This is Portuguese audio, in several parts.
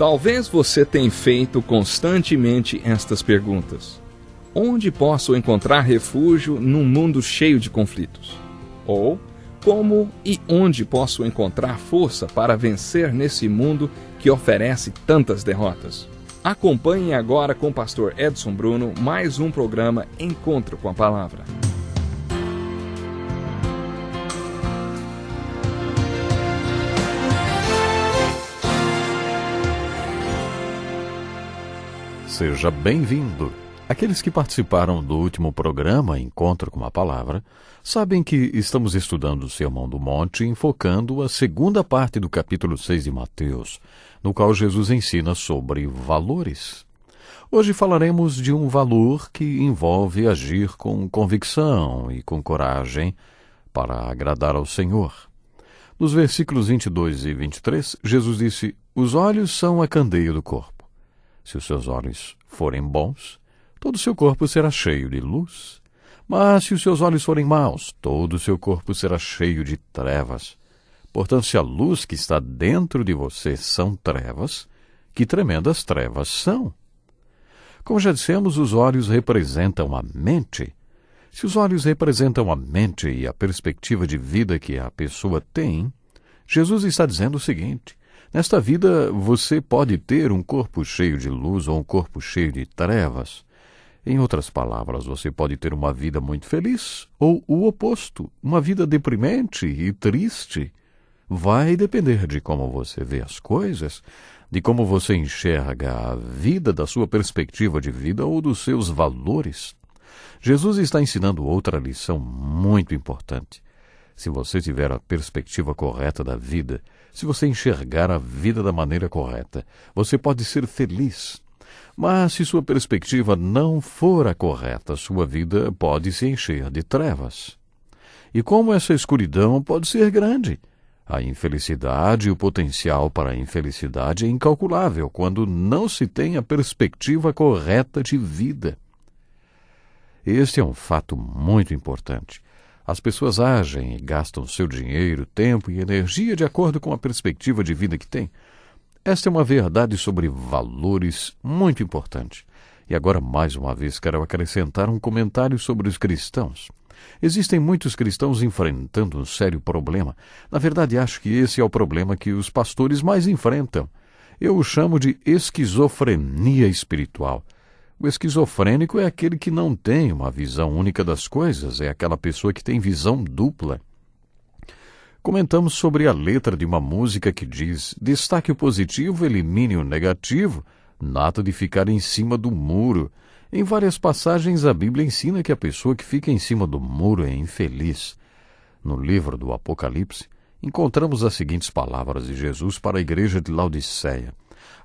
Talvez você tenha feito constantemente estas perguntas. Onde posso encontrar refúgio num mundo cheio de conflitos? Ou, como e onde posso encontrar força para vencer nesse mundo que oferece tantas derrotas? Acompanhe agora com o pastor Edson Bruno mais um programa Encontro com a Palavra. Seja bem-vindo. Aqueles que participaram do último programa Encontro com a Palavra sabem que estamos estudando o Sermão do Monte, enfocando a segunda parte do capítulo 6 de Mateus, no qual Jesus ensina sobre valores. Hoje falaremos de um valor que envolve agir com convicção e com coragem para agradar ao Senhor. Nos versículos 22 e 23, Jesus disse: "Os olhos são a candeia do corpo. Se os seus olhos forem bons, todo o seu corpo será cheio de luz. Mas se os seus olhos forem maus, todo o seu corpo será cheio de trevas. Portanto, se a luz que está dentro de você são trevas, que tremendas trevas são." Como já dissemos, os olhos representam a mente. Se os olhos representam a mente e a perspectiva de vida que a pessoa tem, Jesus está dizendo o seguinte: nesta vida você pode ter um corpo cheio de luz ou um corpo cheio de trevas. Em outras palavras, você pode ter uma vida muito feliz ou o oposto, uma vida deprimente e triste. Vai depender de como você vê as coisas, de como você enxerga a vida, da sua perspectiva de vida ou dos seus valores. Jesus está ensinando outra lição muito importante. Se você tiver a perspectiva correta da vida, se você enxergar a vida da maneira correta, você pode ser feliz. Mas se sua perspectiva não for a correta, sua vida pode se encher de trevas. E como essa escuridão pode ser grande? A infelicidade e o potencial para a infelicidade é incalculável quando não se tem a perspectiva correta de vida. Este é um fato muito importante. As pessoas agem e gastam seu dinheiro, tempo e energia de acordo com a perspectiva de vida que têm. Esta é uma verdade sobre valores muito importante. E agora, mais uma vez, quero acrescentar um comentário sobre os cristãos. Existem muitos cristãos enfrentando um sério problema. Na verdade, acho que esse é o problema que os pastores mais enfrentam. Eu o chamo de esquizofrenia espiritual. O esquizofrênico é aquele que não tem uma visão única das coisas, é aquela pessoa que tem visão dupla. Comentamos sobre a letra de uma música que diz: "Destaque o positivo, elimine o negativo, nada de ficar em cima do muro." Em várias passagens a Bíblia ensina que a pessoa que fica em cima do muro é infeliz. No livro do Apocalipse, encontramos as seguintes palavras de Jesus para a igreja de Laodiceia: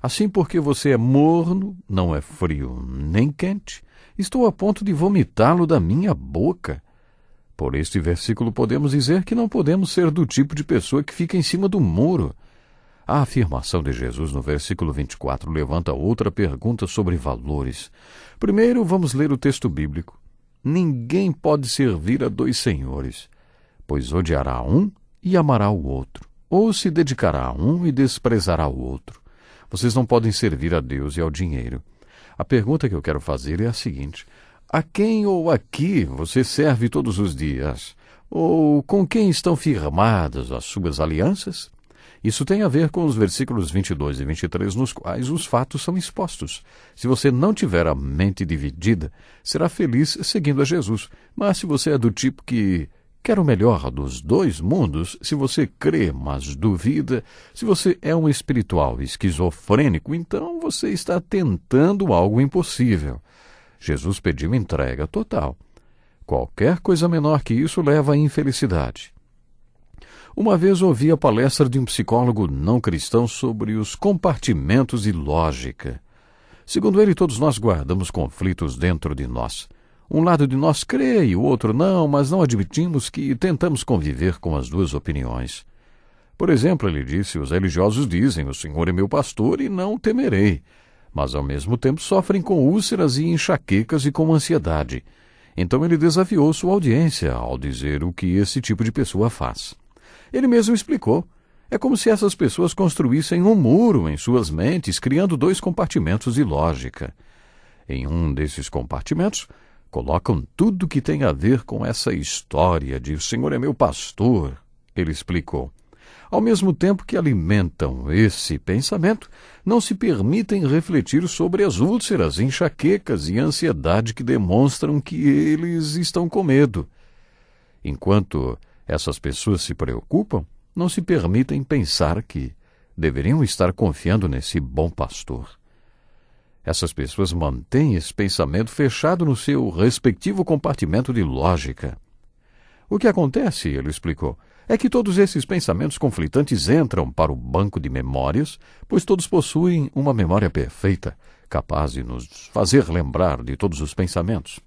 "Assim, porque você é morno, não é frio nem quente, estou a ponto de vomitá-lo da minha boca." Por este versículo podemos dizer que não podemos ser do tipo de pessoa que fica em cima do muro. A afirmação de Jesus no versículo 24 levanta outra pergunta sobre valores. Primeiro, vamos ler o texto bíblico. Ninguém pode servir a dois senhores, pois odiará um e amará o outro, ou se dedicará a um e desprezará o outro. Vocês não podem servir a Deus e ao dinheiro. A pergunta que eu quero fazer é a seguinte: a quem ou a que você serve todos os dias? Ou com quem estão firmadas as suas alianças? Isso tem a ver com os versículos 22 e 23, nos quais os fatos são expostos. Se você não tiver a mente dividida, será feliz seguindo a Jesus. Mas se você é do tipo que quer o melhor dos dois mundos, se você crê, mas duvida, se você é um espiritual esquizofrênico, então você está tentando algo impossível. Jesus pediu entrega total. Qualquer coisa menor que isso leva à infelicidade. Uma vez ouvi a palestra de um psicólogo não cristão sobre os compartimentos de lógica. Segundo ele, todos nós guardamos conflitos dentro de nós. Um lado de nós crê e o outro não, mas não admitimos que tentamos conviver com as duas opiniões. Por exemplo, ele disse: os religiosos dizem: "O Senhor é meu pastor e não temerei." Mas ao mesmo tempo sofrem com úlceras e enxaquecas e com ansiedade. Então ele desafiou sua audiência ao dizer o que esse tipo de pessoa faz. Ele mesmo explicou: É como se essas pessoas construíssem um muro em suas mentes, criando 2 compartimentos de lógica. Em um desses compartimentos, colocam tudo que tem a ver com essa história de "o Senhor é meu pastor", ele explicou. Ao mesmo tempo que alimentam esse pensamento, não se permitem refletir sobre as úlceras, enxaquecas e ansiedade que demonstram que eles estão com medo. Enquanto essas pessoas se preocupam, não se permitem pensar que deveriam estar confiando nesse bom pastor. Essas pessoas mantêm esse pensamento fechado no seu respectivo compartimento de lógica. O que acontece, ele explicou, é que todos esses pensamentos conflitantes entram para o banco de memórias, pois todos possuem uma memória perfeita, capaz de nos fazer lembrar de todos os pensamentos.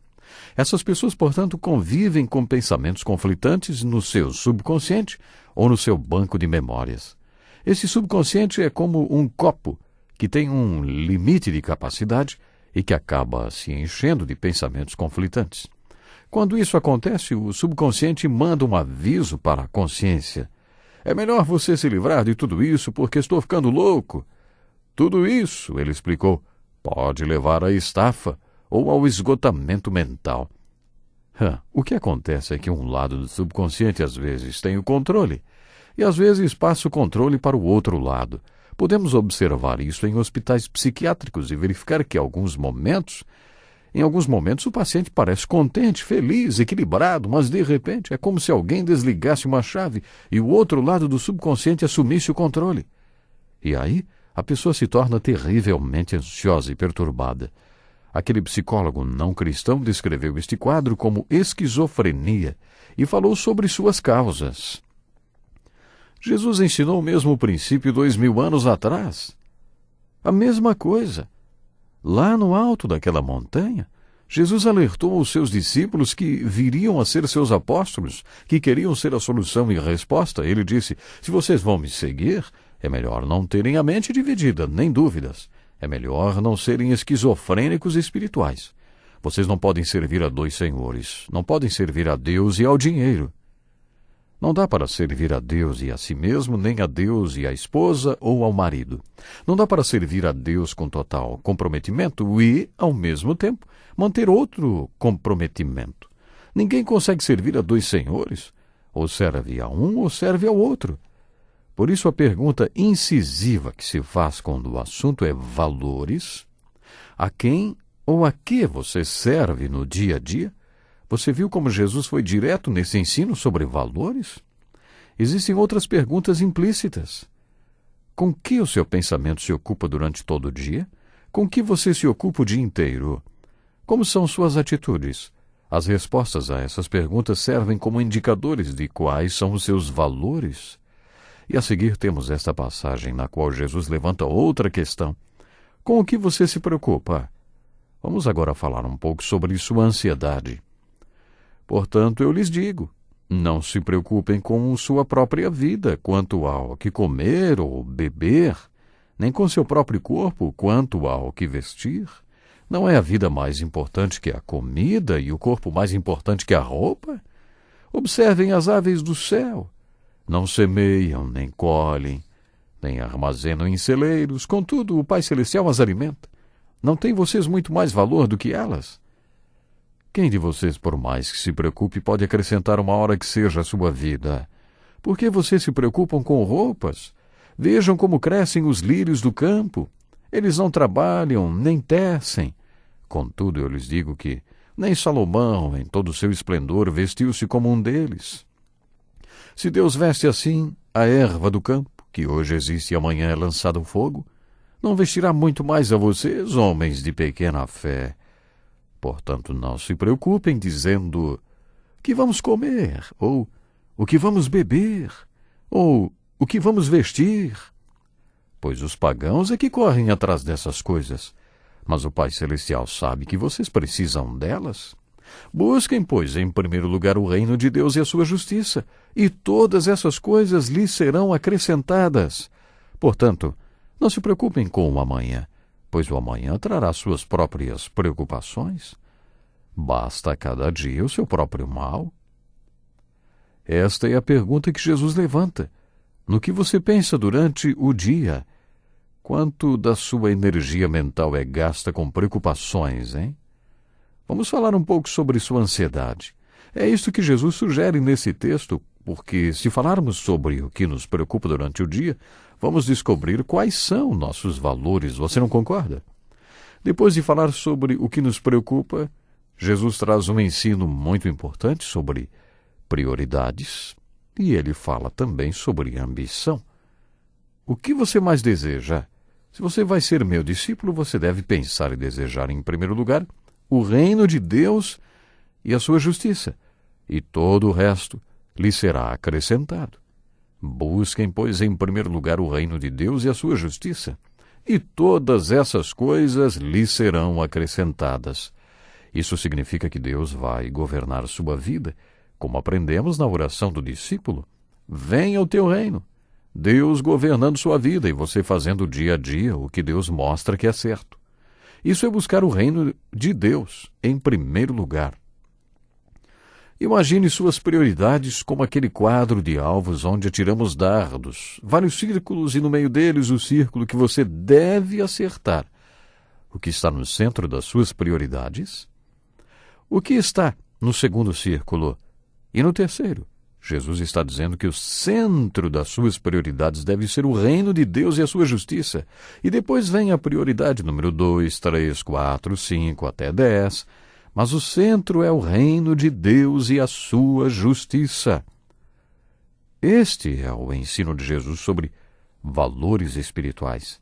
Essas pessoas, portanto, convivem com pensamentos conflitantes no seu subconsciente ou no seu banco de memórias. Esse subconsciente é como um copo que tem um limite de capacidade e que acaba se enchendo de pensamentos conflitantes. Quando isso acontece, o subconsciente manda um aviso para a consciência. É melhor você se livrar de tudo isso porque estou ficando louco. Tudo isso, ele explicou, pode levar à estafa ou ao esgotamento mental. O que acontece é que um lado do subconsciente às vezes tem o controle e às vezes passa o controle para o outro lado. Podemos observar isso em hospitais psiquiátricos e verificar que em alguns momentos o paciente parece contente, feliz, equilibrado, mas de repente é como se alguém desligasse uma chave e o outro lado do subconsciente assumisse o controle. E aí a pessoa se torna terrivelmente ansiosa e perturbada. Aquele psicólogo não cristão descreveu este quadro como esquizofrenia e falou sobre suas causas. Jesus ensinou o mesmo princípio 2000 anos atrás. A mesma coisa. Lá no alto daquela montanha, Jesus alertou os seus discípulos que viriam a ser seus apóstolos, que queriam ser a solução e a resposta. Ele disse, se vocês vão me seguir, é melhor não terem a mente dividida, nem dúvidas. É melhor não serem esquizofrênicos espirituais. Vocês não podem servir a 2 senhores. Não podem servir a Deus e ao dinheiro. Não dá para servir a Deus e a si mesmo, nem a Deus e à esposa ou ao marido. Não dá para servir a Deus com total comprometimento e, ao mesmo tempo, manter outro comprometimento. Ninguém consegue servir a 2 senhores. Ou serve a um ou serve ao outro. Por isso a pergunta incisiva que se faz quando o assunto é valores, a quem ou a que você serve no dia a dia? Você viu como Jesus foi direto nesse ensino sobre valores? Existem outras perguntas implícitas. Com que o seu pensamento se ocupa durante todo o dia? Com que você se ocupa o dia inteiro? Como são suas atitudes? As respostas a essas perguntas servem como indicadores de quais são os seus valores. E a seguir temos esta passagem na qual Jesus levanta outra questão. Com o que você se preocupa? Vamos agora falar um pouco sobre sua ansiedade. Portanto, eu lhes digo, não se preocupem com sua própria vida, quanto ao que comer ou beber, nem com seu próprio corpo, quanto ao que vestir. Não é a vida mais importante que a comida e o corpo mais importante que a roupa? Observem as aves do céu. Não semeiam, nem colhem, nem armazenam em celeiros, contudo o Pai Celestial as alimenta. Não têm vocês muito mais valor do que elas? Quem de vocês, por mais que se preocupe, pode acrescentar uma hora que seja a sua vida? Por que vocês se preocupam com roupas? Vejam como crescem os lírios do campo. Eles não trabalham, nem tecem. Contudo, eu lhes digo que nem Salomão, em todo o seu esplendor, vestiu-se como um deles. Se Deus veste assim a erva do campo, que hoje existe e amanhã é lançada ao fogo, não vestirá muito mais a vocês, homens de pequena fé. Portanto, não se preocupem dizendo, o que vamos comer? Ou o que vamos beber? Ou o que vamos vestir? Pois os pagãos é que correm atrás dessas coisas. Mas o Pai Celestial sabe que vocês precisam delas. Busquem, pois, em primeiro lugar o reino de Deus e a sua justiça, e todas essas coisas lhes serão acrescentadas. Portanto, não se preocupem com o amanhã, pois o amanhã trará suas próprias preocupações. Basta a cada dia o seu próprio mal. Esta é a pergunta que Jesus levanta. no que você pensa durante o dia. Quanto da sua energia mental é gasta com preocupações, hein? Vamos falar um pouco sobre sua ansiedade. É isso que Jesus sugere nesse texto, porque se falarmos sobre o que nos preocupa durante o dia, vamos descobrir quais são nossos valores. Você não concorda? Depois de falar sobre o que nos preocupa, Jesus traz um ensino muito importante sobre prioridades e ele fala também sobre ambição. O que você mais deseja? Se você vai ser meu discípulo, você deve pensar e desejar, em primeiro lugar, o reino de Deus e a sua justiça, e todo o resto lhe será acrescentado. Busquem, pois, em primeiro lugar o reino de Deus e a sua justiça, e todas essas coisas lhe serão acrescentadas. Isso significa que Deus vai governar sua vida, como aprendemos na oração do discípulo. Venha o teu reino. Deus governando sua vida e você fazendo dia a dia o que Deus mostra que é certo. Isso é buscar o reino de Deus em primeiro lugar. Imagine suas prioridades como aquele quadro de alvos onde atiramos dardos, vários círculos e no meio deles o círculo que você deve acertar. O que está no centro das suas prioridades? O que está no segundo círculo? E no terceiro? Jesus está dizendo que o centro das suas prioridades deve ser o reino de Deus e a sua justiça. E depois vem a prioridade número 2, 3, 4, 5, até 10. Mas o centro é o reino de Deus e a sua justiça. Este é o ensino de Jesus sobre valores espirituais.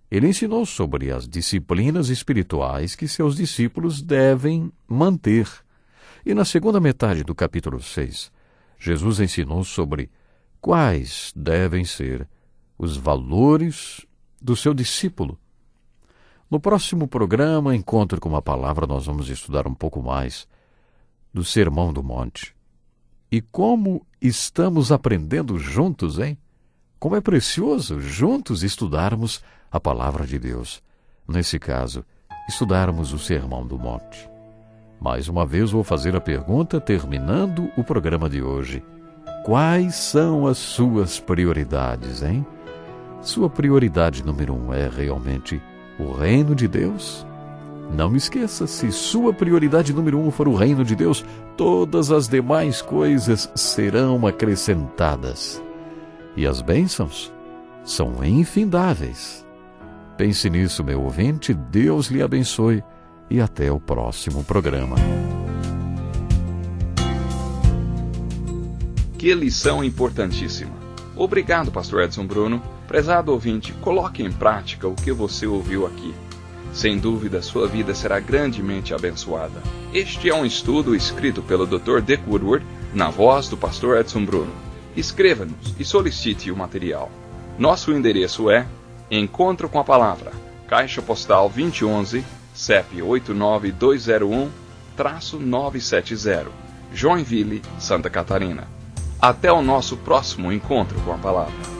Ele ensinou sobre as disciplinas espirituais que seus discípulos devem manter. E na segunda metade do capítulo 6, Jesus ensinou sobre quais devem ser os valores do seu discípulo. No próximo programa, Encontro com a Palavra, nós vamos estudar um pouco mais do Sermão do Monte. E como estamos aprendendo juntos, hein? Como é precioso juntos estudarmos a Palavra de Deus. Nesse caso, estudarmos o Sermão do Monte. Mais uma vez vou fazer a pergunta, terminando o programa de hoje. Quais são as suas prioridades, hein? Sua prioridade número 1 é realmente o reino de Deus? Não esqueça, se sua prioridade número 1 for o reino de Deus, todas as demais coisas serão acrescentadas. E as bênçãos são infindáveis. Pense nisso, meu ouvinte, Deus lhe abençoe e até o próximo programa. Que lição importantíssima. Obrigado, Pastor Edson Bruno. Prezado ouvinte, coloque em prática o que você ouviu aqui. Sem dúvida, sua vida será grandemente abençoada. Este é um estudo escrito pelo Dr. Dick Woodward, na voz do Pastor Edson Bruno. Escreva-nos e solicite o material. Nosso endereço é Encontro com a Palavra, Caixa Postal 2011, CEP 89201-970, Joinville, Santa Catarina. Até o nosso próximo Encontro com a Palavra.